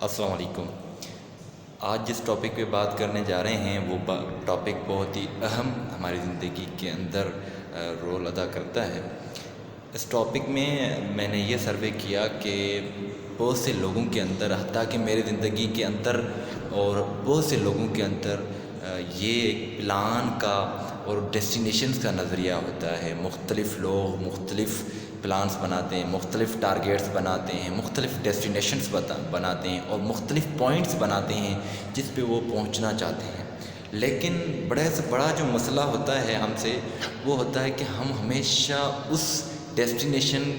السلام علیکم۔ آج جس ٹاپک پہ بات کرنے جا رہے ہیں وہ ٹاپک بہت ہی اہم ہماری زندگی کے اندر رول ادا کرتا ہے۔ اس ٹاپک میں نے یہ سروے کیا کہ بہت سے لوگوں کے اندر، حتیٰ کہ میرے زندگی کے اندر اور بہت سے لوگوں کے اندر یہ ایک پلان کا اور ڈیسٹینیشنز کا نظریہ ہوتا ہے۔ مختلف لوگ مختلف پلانس بناتے ہیں، مختلف ٹارگیٹس بناتے ہیں، مختلف ڈیسٹینیشنز بناتے ہیں اور مختلف پوائنٹس بناتے ہیں جس پہ وہ پہنچنا چاہتے ہیں۔ لیکن بڑے سے بڑا جو مسئلہ ہوتا ہے ہم سے، وہ ہوتا ہے کہ ہم ہمیشہ اس ڈیسٹینیشن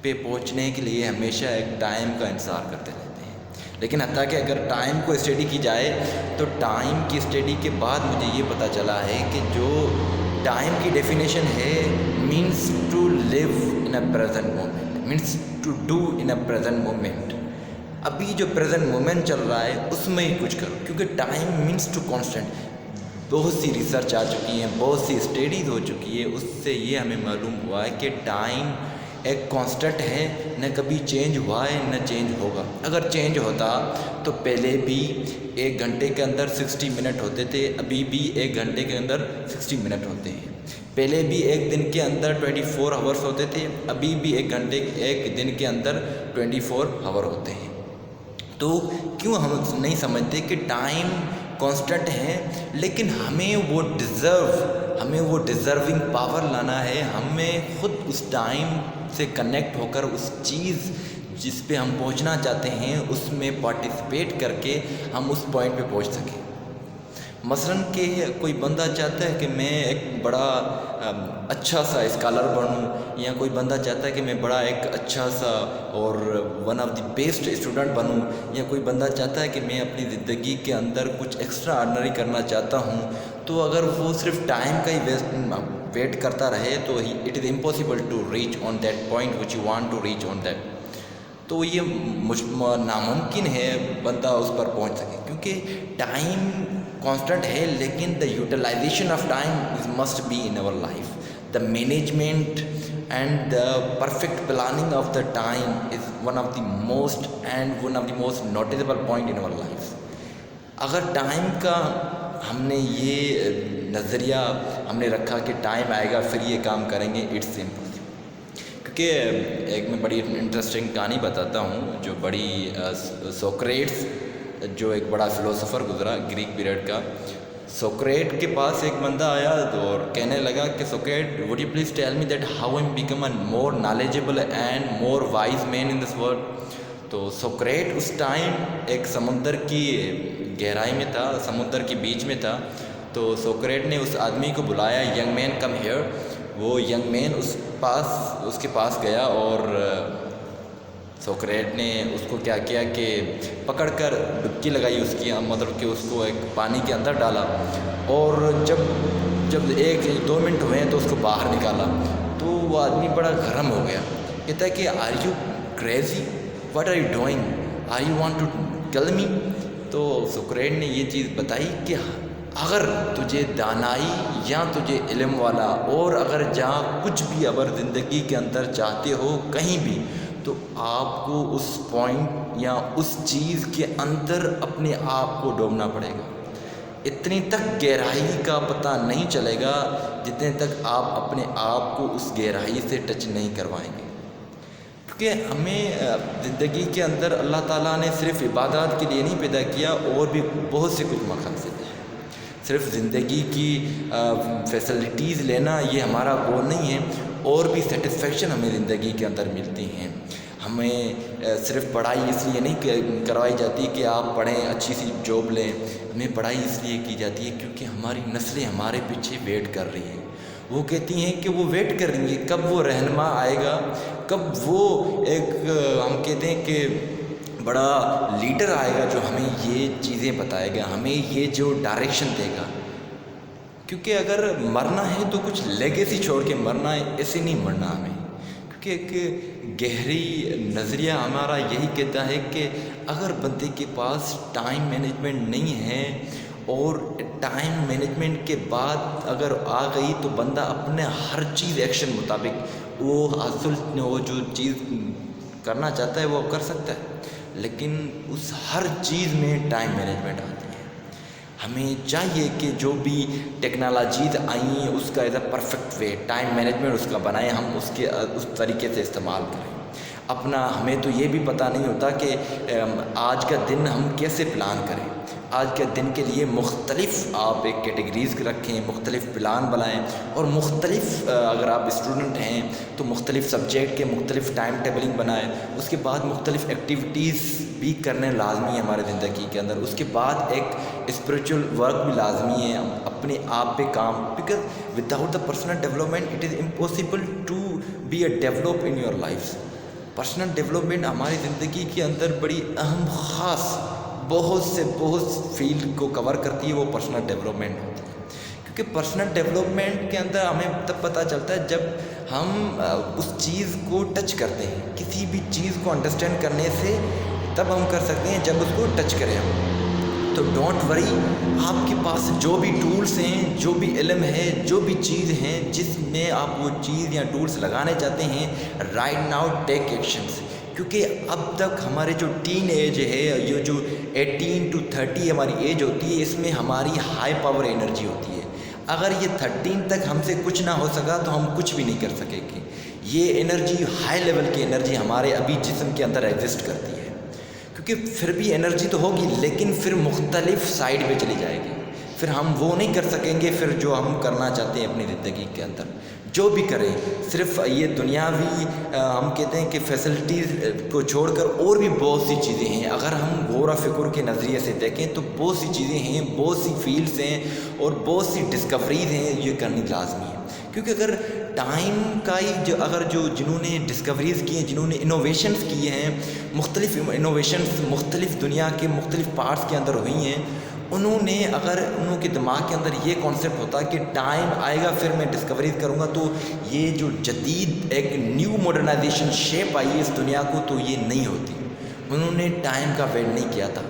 پہ پہنچنے کے لیے ہمیشہ ایک ٹائم کا انتظار کرتے رہتے ہیں۔ لیکن حتیٰ کہ اگر ٹائم کو اسٹڈی کی جائے تو ٹائم کی اسٹڈی کے بعد مجھے یہ پتہ چلا ہے کہ جو ٹائم کی ڈیفینیشن ہے means to live in a present moment, means to do in a present moment. ابھی جو پریزنٹ مومنٹ چل رہا ہے اس میں ہی کچھ کرو، کیونکہ ٹائم مینس ٹو کانسٹنٹ۔ بہت سی ریسرچ آ چکی ہیں، بہت سی اسٹڈیز ہو چکی ہے، اس سے یہ ہمیں معلوم ہوا ہے کہ ٹائم ایک کانسٹنٹ ہے، نہ کبھی چینج ہوا ہے نہ چینج ہوگا۔ اگر چینج ہوتا تو پہلے بھی 1 گھنٹے کے اندر 60 منٹ ہوتے تھے، ابھی بھی 1 گھنٹے کے اندر 60 منٹ ہوتے ہیں۔ پہلے بھی 1 دن کے اندر 24 آورس ہوتے تھے، ابھی بھی 1 دن کے اندر 24 آور ہوتے ہیں۔ تو کیوں ہم نہیں سمجھتے کہ ٹائم کانسٹنٹ ہے، لیکن ہمیں وہ ڈیزرونگ پاور لانا ہے، ہمیں خود اس ٹائم سے کنیکٹ ہو کر اس چیز جس پہ ہم پہنچنا چاہتے ہیں اس میں پارٹیسپیٹ کر کے ہم اس پوائنٹ پہ پہنچ سکیں۔ مثلاً کہ کوئی بندہ چاہتا ہے کہ میں ایک بڑا اچھا سا اسکالر بنوں، یا کوئی بندہ چاہتا ہے کہ میں بڑا ایک اچھا سا اور one of the best student بنوں، یا کوئی بندہ چاہتا ہے کہ میں اپنی زندگی کے اندر کچھ ایکسٹرا آرڈنری کرنا چاہتا ہوں، تو اگر وہ صرف ٹائم کا ہی ویٹ کرتا رہے تو it is impossible to reach on that point which you want to reach on that. تو یہ ناممکن ہے بندہ اس پر پہنچ سکے، کیونکہ ٹائم کانسٹنٹ ہے، لیکن the utilization of time must be in our life. The management and the perfect planning of the time is one of the most noticeable point in our life. اگر ٹائم کا ہم نے یہ نظریہ ہم نے رکھا کہ ٹائم آئے گا پھر یہ کام کریں گے، اٹس سمپل۔ کیونکہ ایک میں بڑی انٹرسٹنگ کہانی بتاتا ہوں، جو بڑی سوکریٹس جو ایک بڑا فلاسفر گزرا گریک پیریڈ کا، سوکریٹ کے پاس ایک بندہ آیا اور کہنے لگا کہ Socrates would you please tell me that how I'm become a more knowledgeable and more wise man in this world. تو سوکریٹ اس ٹائم ایک سمندر کی گہرائی میں تھا، سمندر کے بیچ میں تھا۔ تو سوکریٹ نے اس آدمی کو بلایا، ینگ مین کم ہیئر۔ وہ ینگ مین اس کے پاس گیا اور سوکریٹ نے اس کو کیا کیا کہ پکڑ کر ڈبکی لگائی اس کی، مطلب کہ اس کو ایک پانی کے اندر ڈالا، اور جب 1-2 منٹ ہوئے تو اس کو باہر نکالا۔ تو وہ آدمی بڑا گرم ہو گیا، کہتا ہے کہ are you crazy, what are you doing, are you want to kill me. تو سوکریٹ نے یہ چیز بتائی کہ اگر تجھے دانائی یا تجھے علم والا اور اگر جہاں کچھ بھی اگر زندگی کے اندر چاہتے ہو کہیں بھی، تو آپ کو اس پوائنٹ یا اس چیز کے اندر اپنے آپ کو ڈوبنا پڑے گا۔ اتنی تک گہرائی کا پتہ نہیں چلے گا جتنے تک آپ اپنے آپ کو اس گہرائی سے ٹچ نہیں کروائیں گے۔ کیونکہ ہمیں زندگی کے اندر اللہ تعالیٰ نے صرف عبادات کے لیے نہیں پیدا کیا، اور بھی بہت سے کچھ مقاصد ہیں۔ صرف زندگی کی فیسلٹیز لینا یہ ہمارا گول نہیں ہے، اور بھی سیٹسفیکشن ہمیں زندگی کے اندر ملتی ہیں۔ ہمیں صرف پڑھائی اس لیے نہیں کروائی جاتی کہ آپ پڑھیں، اچھی سی جاب لیں، ہمیں پڑھائی اس لیے کی جاتی ہے کیونکہ ہماری نسلیں ہمارے پیچھے ویٹ کر رہی ہیں۔ وہ کہتی ہیں کہ وہ ویٹ کر رہی ہیں کب وہ رہنما آئے گا، کب وہ ایک ہم کہتے ہیں کہ بڑا لیڈر آئے گا جو ہمیں یہ چیزیں بتائے گا، ہمیں یہ جو ڈائریکشن دے گا۔ کیونکہ اگر مرنا ہے تو کچھ لیگیسی چھوڑ کے مرنا ہے، ایسے نہیں مرنا ہمیں۔ کیونکہ ایک گہری نظریہ ہمارا یہی کہتا ہے کہ اگر بندے کے پاس ٹائم مینجمنٹ نہیں ہے، اور ٹائم مینجمنٹ کے بعد اگر آ گئی تو بندہ اپنے ہر چیز ایکشن مطابق وہ جو چیز کرنا چاہتا ہے وہ کر سکتا ہے۔ لیکن اس ہر چیز میں ٹائم مینجمنٹ آتی ہے. ہمیں چاہیے کہ جو بھی ٹیکنالوجیز آئی ہیں اس کا as a perfect way time management اس کا بنائیں, ہم اس طریقے سے استعمال کریں. ہمیں تو یہ بھی پتہ نہیں ہوتا کہ آج کا دن ہم کیسے پلان کریں. آج کے دن کے لیے مختلف آپ ایک کیٹیگریز رکھیں, مختلف پلان بنائیں, اور مختلف اگر آپ اسٹوڈنٹ ہیں تو مختلف سبجیکٹ کے مختلف ٹائم ٹیبلنگ بنائیں. اس کے بعد مختلف ایکٹیویٹیز بھی کرنے لازمی ہے ہمارے زندگی کے اندر. اس کے بعد ایک اسپریچول ورک بھی لازمی ہے, اپنے آپ پہ کام, because without the personal development it is impossible to be a develop in your life. Personal development ہماری زندگی کے اندر بڑی اہم خاص بہت فیلڈ کو کور کرتی ہے, وہ پرسنل ڈیولپمنٹ ہوتی ہے. کیونکہ پرسنل ڈیولپمنٹ کے اندر ہمیں تب پتہ چلتا ہے جب ہم اس چیز کو ٹچ کرتے ہیں. کسی بھی چیز کو انڈرسٹینڈ کرنے سے تب ہم کر سکتے ہیں جب اس کو ٹچ کریں ہم. تو ڈونٹ وری, آپ کے پاس جو بھی ٹولس ہیں, جو بھی علم ہے, جو بھی چیز ہیں جس میں آپ وہ چیز یا ٹولس لگانے چاہتے ہیں, رائٹ ناؤ ٹیک ایکشنس. کیونکہ اب تک ہمارے جو ٹین ایج ہے, یہ جو 18 to 30 ہماری ایج ہوتی ہے, اس میں ہماری ہائی پاور انرجی ہوتی ہے. اگر یہ 13 تک ہم سے کچھ نہ ہو سکا تو ہم کچھ بھی نہیں کر سکیں گے. یہ انرجی ہائی لیول کی انرجی ہمارے ابھی جسم کے اندر ایگزسٹ کرتی ہے. کیونکہ پھر بھی انرجی تو ہوگی لیکن پھر مختلف سائڈ پہ چلی جائے گی. پھر ہم وہ نہیں کر سکیں گے پھر جو ہم کرنا چاہتے ہیں اپنی زندگی کے اندر. جو بھی کریں, صرف یہ دنیاوی ہم کہتے ہیں کہ فیسلٹیز کو چھوڑ کر اور بھی بہت سی چیزیں ہیں. اگر ہم غور و فکر کے نظریے سے دیکھیں تو بہت سی چیزیں ہیں, بہت سی فیلڈس ہیں اور بہت سی ڈسکوریز ہیں, یہ کرنی لازمی ہے. کیونکہ اگر ٹائم کا ہی جنہوں نے ڈسکوریز کی ہیں, جنہوں نے انوویشنز کیے ہیں, مختلف انوویشنز مختلف دنیا کے مختلف پارٹس کے اندر ہوئی ہیں, اگر انہوں کے دماغ کے اندر یہ کانسیپٹ ہوتا کہ ٹائم آئے گا پھر میں ڈسکوریز کروں گا, تو یہ جو جدید ایک نیو ماڈرنائزیشن شیپ آئی ہے اس دنیا کو, تو یہ نہیں ہوتی. انہوں نے ٹائم کا ویٹ نہیں کیا تھا.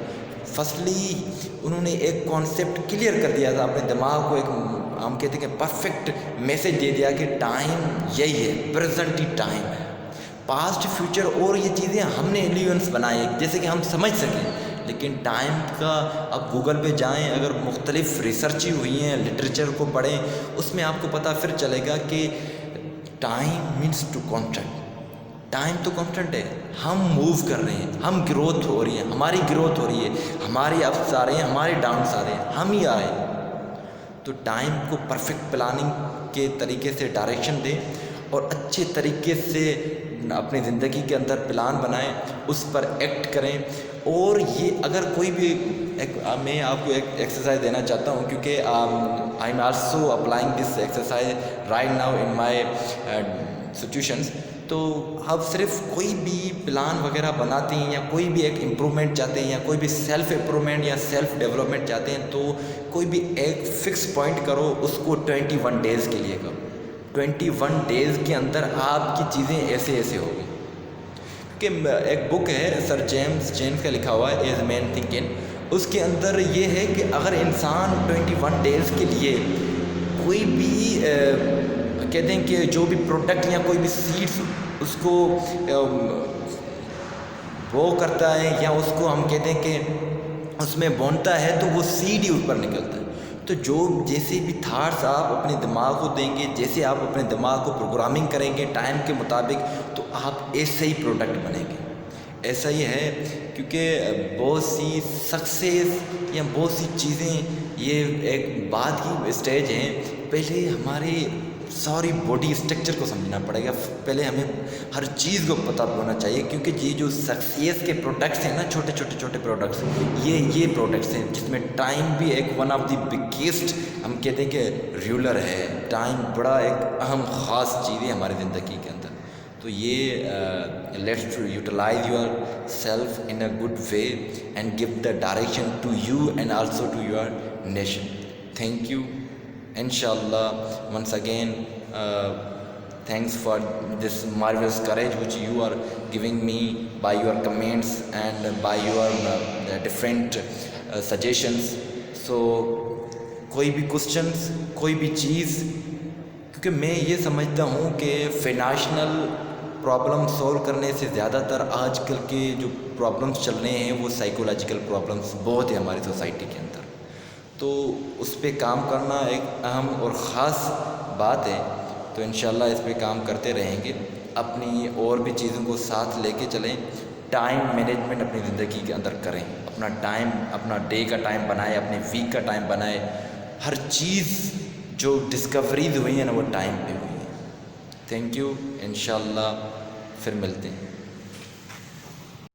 فرسٹلی انہوں نے ایک کانسیپٹ کلیئر کر دیا تھا, اپنے دماغ کو ایک ہم کہتے ہیں کہ پرفیکٹ میسج دے دیا کہ ٹائم یہی ہے, پریزنٹ ہی ٹائم ہے. پاسٹ فیوچر اور یہ چیزیں ہم نے ایلیونس بنائے جیسے کہ ہم سمجھ سکیں, لیکن ٹائم کا اب گوگل پہ جائیں, اگر مختلف ریسرچ ہوئی ہیں, لٹریچر کو پڑھیں, اس میں آپ کو پتہ پھر چلے گا کہ time means to constant. Time تو کانسٹنٹ ہے, ہم موو کر رہے ہیں, ہم گروتھ ہو رہی ہے, ہماری گروتھ ہو رہی ہے, ہماری اپس آ رہے ہیں, ہمارے ڈاؤنس آ رہے ہیں, ہم ہی آ رہے ہیں. تو ٹائم کو پرفیکٹ پلاننگ کے طریقے سے ڈائریکشن دیں اور اچھے طریقے سے اپنی زندگی کے اندر پلان بنائیں, اس پر ایکٹ کریں. اور یہ اگر کوئی بھی میں آپ کو ایک ایکسرسائز دینا چاہتا ہوں, کیونکہ I am also applying this exercise right now in my situations. تو آپ صرف کوئی بھی پلان وغیرہ بناتے ہیں یا کوئی بھی ایک امپرومنٹ چاہتے ہیں یا کوئی بھی سیلف امپرومنٹ یا سیلف ڈیولپمنٹ چاہتے ہیں, تو کوئی بھی ایک فکس پوائنٹ کرو, اس کو 21 ڈیز کے لیے کرو. 21 ڈیز کے اندر آپ کی چیزیں ایسے ہوگی. کہ ایک بک ہے سر جیمز کا لکھا ہوا ہے, ایز مین تھنکنگ. اس کے اندر یہ ہے کہ اگر انسان 21 ڈیز کے لیے کوئی بھی کہتے ہیں کہ جو بھی پروڈکٹ یا کوئی بھی سیڈس اس کو وہ کرتا ہے یا اس کو ہم کہتے ہیں کہ اس میں بونتا ہے, تو وہ سیڈ ہی اوپر نکلتا ہے. تو جیسے بھی تھاٹس آپ اپنے دماغ کو دیں گے, جیسے آپ اپنے دماغ کو پروگرامنگ کریں گے ٹائم کے مطابق, تو آپ ایسے ہی پروڈکٹ بنیں گے. ایسا ہی ہے, کیونکہ بہت سی سکسیز یا بہت سی چیزیں یہ ایک بعد کی اسٹیج ہیں. پہلے ہمارے ساری باڈی اسٹرکچر کو سمجھنا پڑے گا, پہلے ہمیں ہر چیز کو پتہ ہونا چاہیے. کیونکہ یہ جو سکسیس کے پروڈکٹس ہیں نا, چھوٹے پروڈکٹس, یہ پروڈکٹس ہیں جس میں ٹائم بھی ایک ون آف دی بگیسٹ ہم کہتے ہیں کہ رولر ہے. ٹائم بڑا ایک اہم خاص چیز ہے ہماری زندگی کے اندر. تو یہ let's utilize your self in a good way and give the direction to you and also to your nation. Thank you. Inshallah, once again, thanks for this marvelous courage which you are giving me by your comments and by your different suggestions. So, کوئی بھی questions, کوئی بھی چیز, کیونکہ میں یہ سمجھتا ہوں کہ پرابلم سولو کرنے سے زیادہ تر آج کل کے جو پرابلمس چل رہے ہیں وہ سائیکولوجیکل پرابلمس بہت ہیں ہماری سوسائٹی کے اندر، تو اس پہ کام کرنا ایک اہم اور خاص بات ہے۔ تو انشاءاللہ اس پہ کام کرتے رہیں گے، اپنی اور بھی چیزوں کو ساتھ لے کے چلیں، ٹائم مینجمنٹ اپنی زندگی کے اندر کریں، اپنا ٹائم، اپنا ڈے کا ٹائم بنائے، اپنے ویک کا ٹائم بنائے، ہر چیز جو ڈسکوریز ہوئی ہیں نا وہ ٹائم پہ ہوئی ہیں۔ تھینک یو، انشاءاللہ پھر ملتے ہیں۔